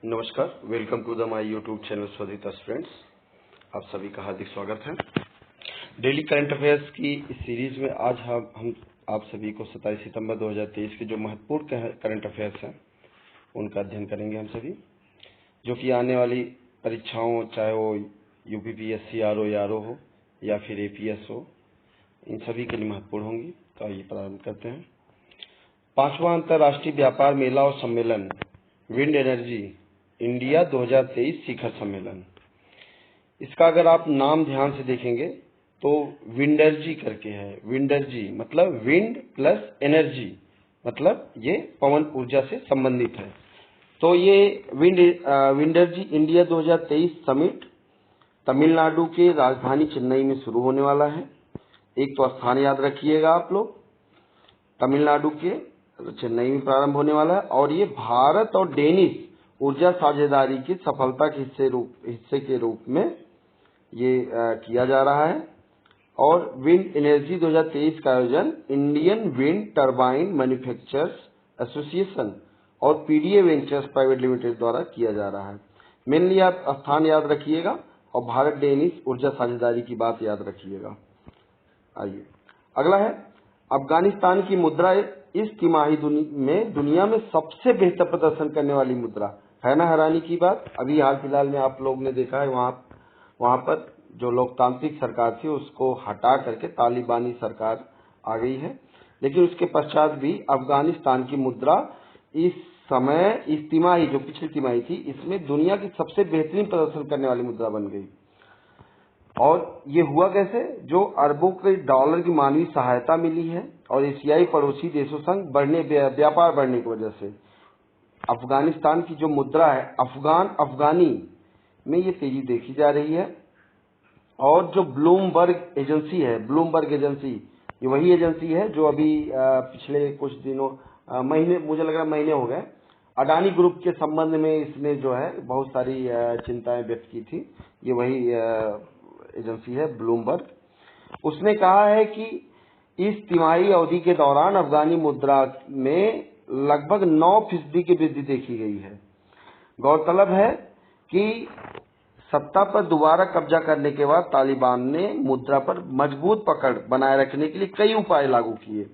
नमस्कार, welcome to the my YouTube channel Swadita friends. आप सभी का हार्दिक स्वागत है। डेली करंट अफेयर्स की इस सीरीज में आज हम आप सभी को 27 सितंबर 2023 के जो महत्वपूर्ण करंट अफेयर्स हैं उनका अध्ययन करेंगे हम सभी, जो कि आने वाली परीक्षाओं, चाहे वो यूपीपीएससी आरओ यारो हो या फिर एपीएस हो, इन सभी के लिए महत्वपूर्ण होंगी। तो आइए प्रारंभ करते हैं। 5वां अंतर्राष्ट्रीय व्यापार मेला और सम्मेलन विंड एनर्जी इंडिया 2023 शिखर सम्मेलन। इसका अगर आप नाम ध्यान से देखेंगे तो विंडर्जी करके है। विंडर्जी मतलब विंड प्लस एनर्जी, मतलब ये पवन ऊर्जा से संबंधित है। तो ये विंडर्जी इंडिया 2023 समिट तमिलनाडु के राजधानी चेन्नई में शुरू होने वाला है। एक तो स्थान याद रखिएगा आप लोग, तमिलनाडु के चेन्नई में प्रारंभ होने वाला है और ये भारत और डेनिश ऊर्जा साझेदारी की सफलता के हिस्से के रूप में ये किया जा रहा है। और विंड एनर्जी 2023 का आयोजन Indian wind turbine manufacturers association और पीडीए वेंचर्स प्राइवेट लिमिटेड द्वारा किया जा रहा है। मेनली आप स्थान याद रखिएगा और भारत डेनिश ऊर्जा साझेदारी की बात याद रखिएगा। आइए अगला है, अफगानिस्तान की मुद्रा इस तिमाही में दुनिया में सबसे बेहतर प्रदर्शन करने वाली मुद्रा है ना। हैरानी की बात, अभी हाल फिलहाल में आप लोग ने देखा है वहां पर जो लोकतांत्रिक सरकार थी उसको हटा करके तालिबानी सरकार आ गई है, लेकिन उसके पश्चात भी अफगानिस्तान की मुद्रा इस समय इस तिमाही, जो पिछली तिमाही थी, इसमें दुनिया की सबसे बेहतरीन प्रदर्शन करने वाली मुद्रा बन गई। और ये हुआ कैसे? जो अरबों के डॉलर की मानवीय सहायता मिली है और एशियाई पड़ोसी देशों संग व्यापार बढ़ने की वजह से अफगानिस्तान की जो मुद्रा है अफगानी में ये तेजी देखी जा रही है। और जो ब्लूमबर्ग एजेंसी ये वही एजेंसी है जो अभी पिछले कुछ दिनों महीने, मुझे लग रहा है महीने हो गए, अडानी ग्रुप के संबंध में इसने जो है बहुत सारी चिंताएं व्यक्त की थी। ये वही एजेंसी है ब्लूमबर्ग। उसने कहा है कि इस तिमाही अवधि के दौरान अफगानी मुद्रा में लगभग 9% की वृद्धि देखी गई है। गौरतलब है कि सत्ता पर दोबारा कब्जा करने के बाद तालिबान ने मुद्रा पर मजबूत पकड़ बनाए रखने के लिए कई उपाय लागू किए,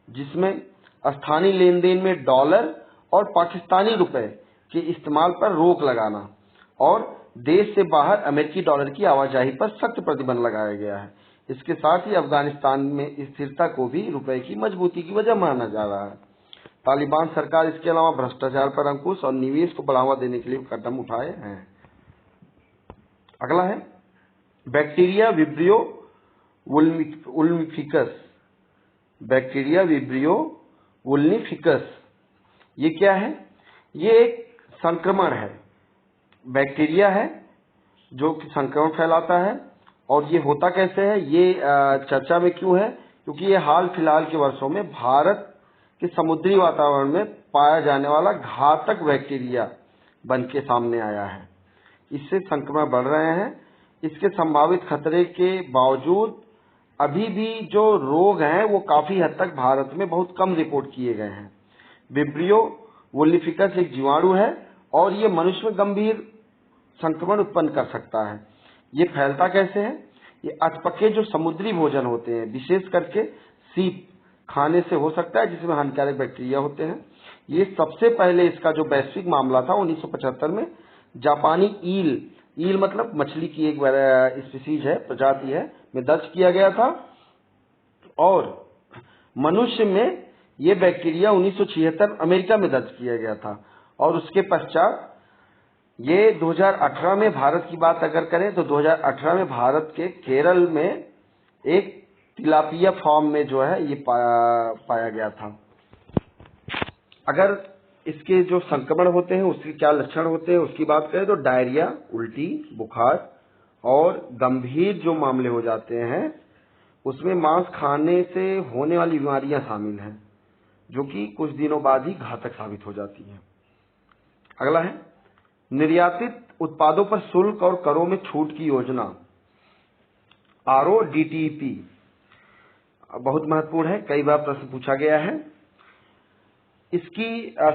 जिसमें स्थानीय लेन देन में डॉलर और पाकिस्तानी रुपए के इस्तेमाल पर रोक लगाना और देश से बाहर अमेरिकी डॉलर की आवाजाही पर सख्त प्रतिबंध लगाया गया है। इसके साथ ही अफगानिस्तान में स्थिरता को भी रुपए की मजबूती की वजह माना जा रहा है। तालिबान सरकार इसके अलावा भ्रष्टाचार पर अंकुश और निवेश को बढ़ावा देने के लिए कदम उठाए हैं। अगला है, बैक्टीरिया विब्रियो वुल्निफिकस। बैक्टीरिया विब्रियो वुल्निफिकस ये क्या है? ये एक संक्रमण है, बैक्टीरिया है जो कि संक्रमण फैलाता है। और ये होता कैसे है, ये चर्चा में क्यों है? क्योंकि ये हाल फिलहाल के वर्षों में भारत के समुद्री वातावरण में पाया जाने वाला घातक बैक्टीरिया बन के सामने आया है। इससे संक्रमण बढ़ रहे हैं। इसके संभावित खतरे के बावजूद अभी भी जो रोग हैं वो काफी हद तक भारत में बहुत कम रिपोर्ट किए गए हैं। विब्रियो वुल्निफिकस एक जीवाणु है और ये मनुष्य में गंभीर संक्रमण उत्पन्न कर सकता है। ये फैलता कैसे है? ये अधपके जो समुद्री भोजन होते हैं, विशेष करके सीप खाने से हो सकता है, जिसमें हानिकारक बैक्टीरिया होते हैं। ये सबसे पहले इसका जो वैश्विक मामला था 1975 में जापानी ईल मतलब मछली की एक स्पीसीज है, प्रजाति है, में दर्ज किया गया था। और मनुष्य में ये बैक्टीरिया 1976 अमेरिका में दर्ज किया गया था। और उसके पश्चात ये 2018 में भारत की बात अगर करें तो 2018 में भारत के केरल में एक तिलापिया फॉर्म में जो है ये पाया गया था। अगर इसके जो संक्रमण होते हैं उसके क्या लक्षण होते हैं उसकी बात करें तो डायरिया, उल्टी, बुखार और गंभीर जो मामले हो जाते हैं उसमें मांस खाने से होने वाली बीमारियां शामिल हैं, जो कि कुछ दिनों बाद ही घातक साबित हो जाती हैं। अगला है, निर्यातित उत्पादों पर शुल्क और करों में छूट की योजना RODTEP बहुत महत्वपूर्ण है, कई बार प्रश्न पूछा गया है। इसकी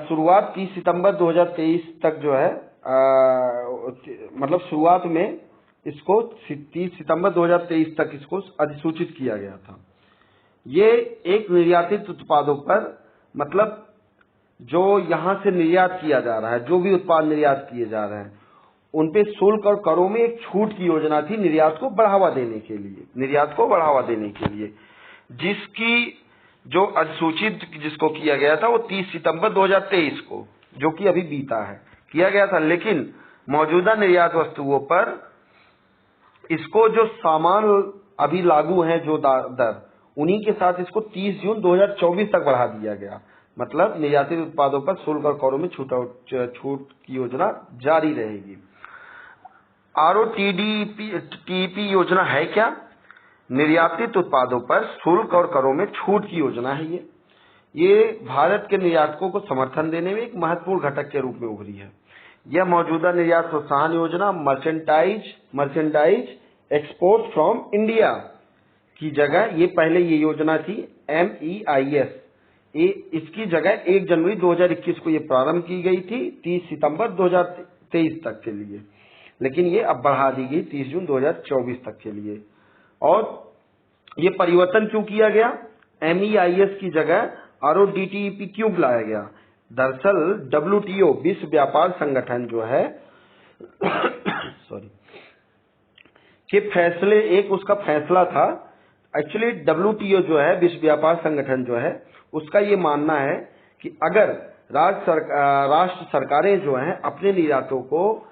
शुरुआत 30 सितंबर 2023 तक जो है मतलब शुरुआत में इसको 30 सितंबर 2023 तक इसको अधिसूचित किया गया था। ये एक निर्यातित उत्पादों पर, मतलब जो यहाँ से निर्यात किया जा रहा है, जो भी उत्पाद निर्यात किए जा रहे हैं उन पे शुल्क और करों में एक छूट की योजना थी निर्यात को बढ़ावा देने के लिए, जिसकी जो अधिसूचित जिसको किया गया था वो 30 सितंबर 2023 को, जो कि अभी बीता है, किया गया था। लेकिन मौजूदा निर्यात वस्तुओं पर इसको जो सामान अभी लागू हैं जो दर, उन्हीं के साथ इसको 30 जून 2024 तक बढ़ा दिया गया। मतलब निर्यातित उत्पादों पर शुल्क और करों में छूट की योजना जारी रहेगी। ROTDP योजना है क्या? निर्यातित उत्पादों पर शुल्क और करों में छूट की योजना है। ये भारत के निर्यातकों को समर्थन देने में एक महत्वपूर्ण घटक के रूप में उभरी है। यह मौजूदा निर्यात प्रोत्साहन योजना मर्चेंडाइज एक्सपोर्ट फ्रॉम इंडिया की जगह, ये पहले ये योजना थी MEIS, इसकी जगह 1 जनवरी 2021 को ये प्रारंभ की गई थी 30 सितंबर 2023 तक के लिए, लेकिन ये अब बढ़ा दी गई 30 जून 2024 तक के लिए। और ये परिवर्तन क्यों किया गया? MEIS की जगह ROTDP क्यों लाया गया? दरअसल WTO विश्व व्यापार संगठन जो है के फैसले, एक उसका फैसला था। एक्चुअली WTO जो है विश्व व्यापार संगठन जो है, उसका ये मानना है कि अगर राष्ट्र सरकारें जो हैं अपने निर्यातों को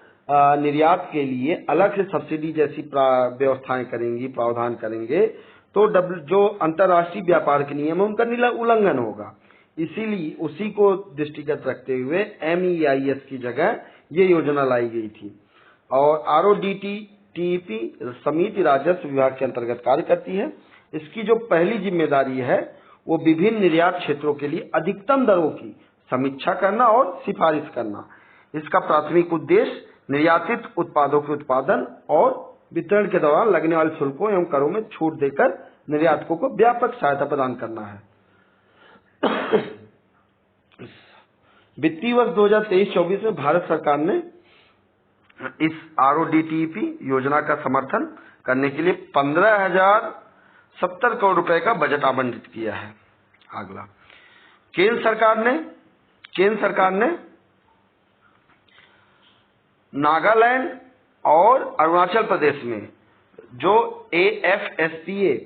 निर्यात के लिए अलग से सब्सिडी जैसी व्यवस्थाएं करेंगी, प्रावधान करेंगे, तो जो अंतर्राष्ट्रीय व्यापार के नियम है उनका उल्लंघन होगा। इसीलिए उसी को दृष्टिगत रखते हुए MEIS की जगह ये योजना लाई गई थी। और ROTDP समिति राजस्व विभाग के अंतर्गत कार्य करती है। इसकी जो पहली जिम्मेदारी है वो विभिन्न निर्यात क्षेत्रों के लिए अधिकतम दरों की समीक्षा करना और सिफारिश करना। इसका प्राथमिक उद्देश्य निर्यातित उत्पादों के उत्पादन और वितरण के दौरान लगने वाले शुल्कों एवं करों में छूट देकर निर्यातकों को व्यापक सहायता प्रदान करना है। वित्तीय वर्ष 2023-24 में भारत सरकार ने इस ROTDP योजना का समर्थन करने के लिए 15,070 करोड़ रुपए का बजट आवंटित किया है। अगला, केंद्र सरकार ने नागालैंड और अरुणाचल प्रदेश में जो AFSPA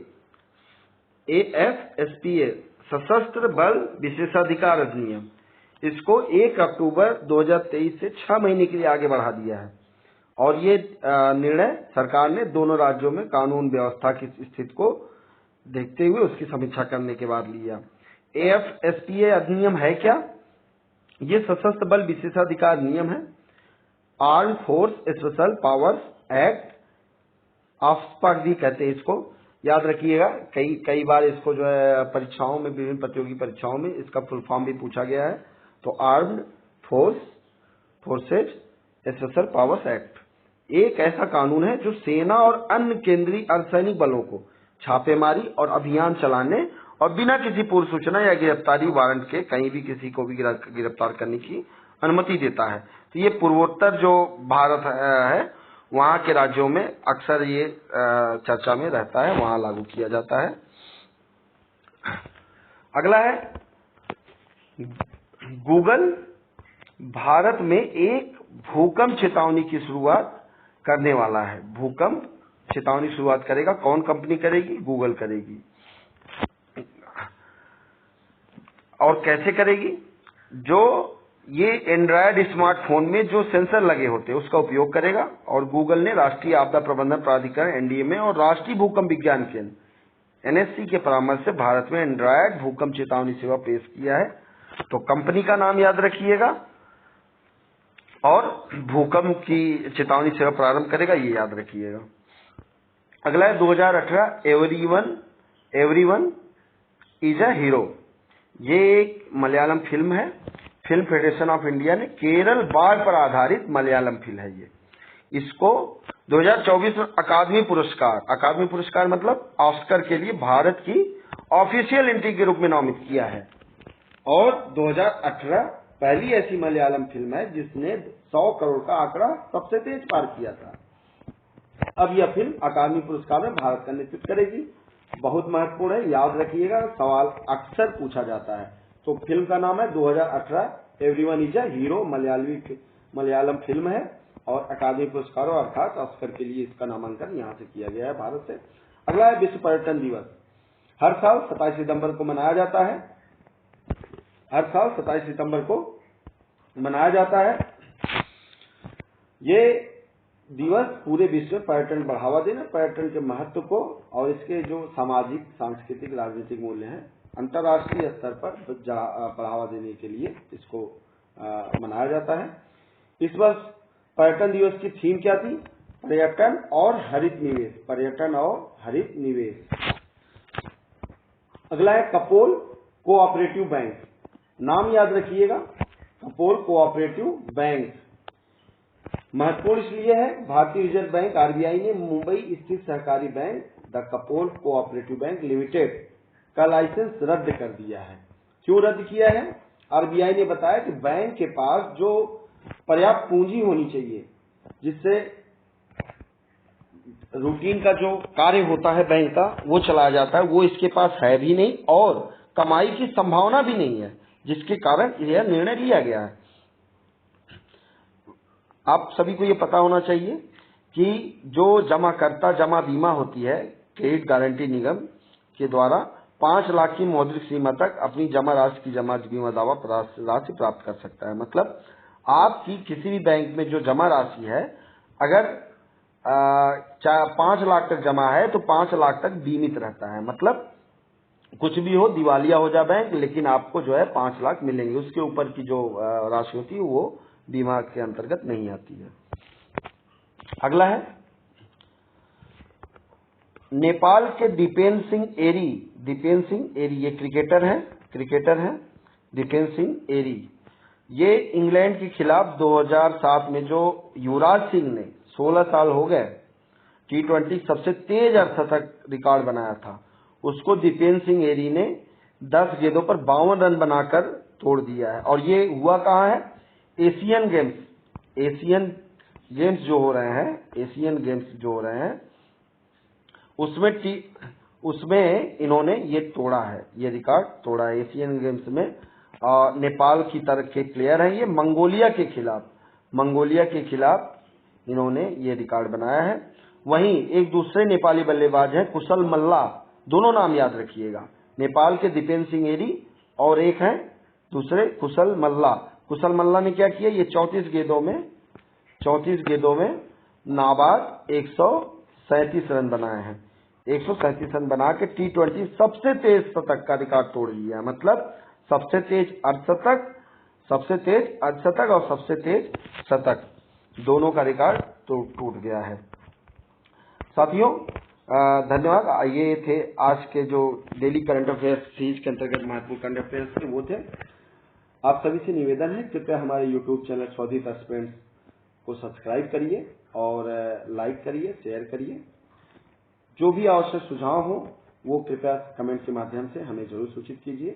सशस्त्र बल विशेषाधिकार अधिनियम, इसको 1 अक्टूबर 2023 से 6 महीने के लिए आगे बढ़ा दिया है। और ये निर्णय सरकार ने दोनों राज्यों में कानून व्यवस्था की स्थिति को देखते हुए उसकी समीक्षा करने के बाद लिया। AFSPA अधिनियम है क्या? ये सशस्त्र बल विशेषाधिकार अधिनियम है। Arm force special powers act, AFSPA भी कहते हैं इसको, याद रखिएगा। कई बार इसको जो है परीक्षाओं में, विभिन्न प्रतियोगी परीक्षाओं में इसका फुल फॉर्म भी पूछा गया है। तो armed forces special powers act एक ऐसा कानून है जो सेना और अन्य केंद्रीय अर्धसैनिक बलों को छापेमारी और अभियान चलाने और बिना किसी पूर्व सूचना या गिरफ्तारी वारंट के कहीं भी किसी को भी गिरफ्तार करने की अनुमति देता है। तो ये पूर्वोत्तर जो भारत है वहाँ के राज्यों में अक्सर ये चर्चा में रहता है, वहाँ लागू किया जाता है। अगला है, गूगल भारत में एक भूकंप चेतावनी की शुरुआत करने वाला है। भूकंप चेतावनी शुरुआत करेगा। कौन कंपनी करेगी? गूगल करेगी। और कैसे करेगी? जो ये एंड्रॉयड स्मार्टफोन में जो सेंसर लगे होते हैं उसका उपयोग करेगा। और गूगल ने राष्ट्रीय आपदा प्रबंधन प्राधिकरण NDMA और राष्ट्रीय भूकंप विज्ञान केंद्र NSC के परामर्श से भारत में एंड्रॉयड भूकंप चेतावनी सेवा पेश किया है। तो कंपनी का नाम याद रखिएगा और भूकंप की चेतावनी सेवा प्रारंभ करेगा, ये याद रखिएगा। अगला है 2018 एवरीवन इज अ हीरो। ये एक मलयालम फिल्म है। फिल्म फेडरेशन ऑफ इंडिया ने केरल बाढ़ पर आधारित मलयालम फिल्म है ये। इसको 2024 में अकादमी पुरस्कार मतलब ऑस्कर के लिए भारत की ऑफिशियल एंट्री के रूप में नामित किया है। और 2018 पहली ऐसी मलयालम फिल्म है जिसने 100 करोड़ का आंकड़ा सबसे तेज पार किया था। अब यह फिल्म अकादमी पुरस्कार में भारत का नेतृत्व करेगी। बहुत महत्वपूर्ण है, याद रखिएगा, सवाल अक्सर पूछा जाता है। तो फिल्म का नाम है 2018 everyone is a hero, Malayalam film है और अकादमी पुरस्कारों अर्थात ऑस्कर के लिए इसका नामांकन यहाँ से किया गया है, भारत से। अगला है विश्व पर्यटन दिवस। हर साल 27 सितंबर को मनाया जाता है। हर साल 27 सितंबर को मनाया जाता है। ये दिवस पूरे विश्व में पर्यटन बढ़ावा देना, पर्यटन के महत्व को और इसके जो सामाजिक, सांस्कृतिक, राजनीतिक मूल्य हैं, अंतर्राष्ट्रीय स्तर पर बढ़ावा देने के लिए इसको मनाया जाता है। इस वर्ष पर्यटन दिवस की थीम क्या थी? पर्यटन और हरित निवेश। पर्यटन और हरित निवेश। अगला है कपोल कोऑपरेटिव बैंक। नाम याद रखिएगा, कपोल कोऑपरेटिव बैंक। महत्वपूर्ण इसलिए है, भारतीय रिजर्व बैंक आरबीआई ने मुंबई स्थित सहकारी bank the Kapol cooperative bank limited का लाइसेंस रद्द कर दिया है। क्यों रद्द किया है? आरबीआई ने बताया कि बैंक के पास जो पर्याप्त पूंजी होनी चाहिए, जिससे रूटीन का जो कार्य होता है बैंक का वो चलाया जाता है, वो इसके पास है भी नहीं और कमाई की संभावना भी नहीं है, जिसके कारण यह निर्णय लिया गया है। आप सभी को ये पता होना चाहिए कि जो जमाकर्ता जमा बीमा होती है, क्रेडिट गारंटी निगम के द्वारा 5 लाख की मौद्रिक सीमा तक अपनी जमा राशि की जमा बीमा दावा राशि प्राप्त कर सकता है। मतलब आपकी किसी भी बैंक में जो जमा राशि है, अगर 5 लाख तक जमा है तो 5 लाख तक बीमित रहता है। मतलब कुछ भी हो, दिवालिया हो जाए बैंक, लेकिन आपको जो है 5 लाख मिलेंगे। उसके ऊपर की जो राशि होती है वो बीमा के अंतर्गत नहीं आती है। अगला है नेपाल के दीपेन सिंह एरी। दीपेन सिंह एरी ये क्रिकेटर हैं दीपेन सिंह एरी। ये इंग्लैंड के खिलाफ 2007 में जो युवराज सिंह ने 16 साल हो गए T20 सबसे तेज अर्धशतक रिकॉर्ड बनाया था, उसको दीपेन सिंह एरी ने 10 गेंदों पर 52 रन बनाकर तोड़ दिया है। और ये हुआ कहाँ है? एशियन गेम्स जो हो रहे हैं उसमें इन्होंने ये तोड़ा है, ये रिकॉर्ड तोड़ा है एशियन गेम्स में। नेपाल की तरफ के प्लेयर हैं ये। मंगोलिया के खिलाफ इन्होंने ये रिकॉर्ड बनाया है। वहीं एक दूसरे नेपाली बल्लेबाज हैं कुशल मल्ला, दोनों नाम याद रखिएगा, नेपाल के दीपेन सिंह एरी और एक हैं दूसरे कुशल मल्ला। कुशल मल्ला ने क्या किया? ये 34 गेंदों में नाबाद 137 रन बनाए हैं। 137 रन बना के T20 सबसे तेज शतक का रिकॉर्ड तोड़ लिया। मतलब सबसे तेज अर्धशतक और सबसे तेज शतक दोनों का रिकॉर्ड तो टूट गया है। साथियों धन्यवाद। ये थे आज के जो डेली करंट अफेयर्स सीरीज के अंतर्गत महत्वपूर्ण करंट अफेयर्स के, वो थे। आप सभी से निवेदन है, कृपया हमारे YouTube चैनल स्वधित एस्पिरेंट्स को सब्सक्राइब करिए और लाइक करिए, शेयर करिए। जो भी आवश्यक सुझाव हो वो कृपया कमेंट के माध्यम से हमें जरूर सूचित कीजिए।